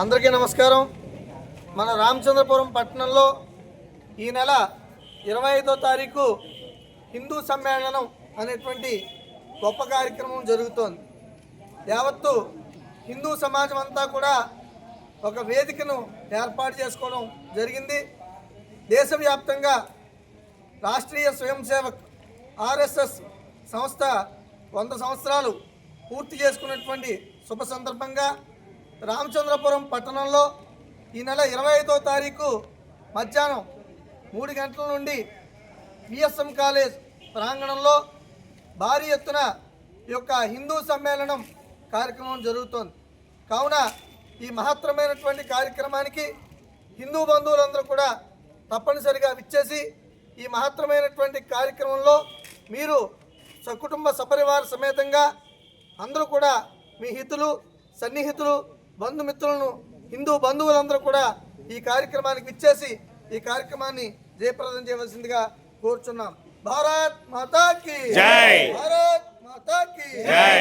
అందరికీ నమస్కారం. మన రామచంద్రపురం పట్టణంలో ఈ నెల 25వ తారీఖు హిందూ సమ్మేళనం అనేటువంటి గొప్ప కార్యక్రమం జరుగుతోంది. యావత్తు హిందూ సమాజం అంతా కూడా ఒక వేదికను ఏర్పాటు చేసుకోవడం జరిగింది. దేశవ్యాప్తంగా రాష్ట్రీయ స్వయం సేవక్ ఆర్ఎస్ఎస్ సంస్థ 100 సంవత్సరాలు పూర్తి చేసుకున్నటువంటి శుభ సందర్భంగా రామచంద్రపురం పట్టణంలో ఈ నెల 25వ తారీఖు మధ్యాహ్నం 3 గంటల నుండి విఎస్ఎం కాలేజ్ ప్రాంగణంలో భారీ ఎత్తున ఈ యొక్క హిందూ సమ్మేళనం కార్యక్రమం జరుగుతోంది. కావున ఈ మహత్తరమైనటువంటి కార్యక్రమానికి హిందూ బంధువులందరూ కూడా తప్పనిసరిగా విచ్చేసి ఈ మహత్తరమైనటువంటి కార్యక్రమంలో మీరు సకుటుంబ సపరివార సమేతంగా అందరూ కూడా మీ హితులు సన్నిహితులు బంధుమిత్రులను హిందూ బంధువులందరూ కూడా ఈ కార్యక్రమానికి విచ్చేసి ఈ కార్యక్రమాన్ని జయప్రదం చేయవలసిందిగా కోరుచున్నాం. భారత్ మాతా కీ జై. భారత్ మాతా కీ జై.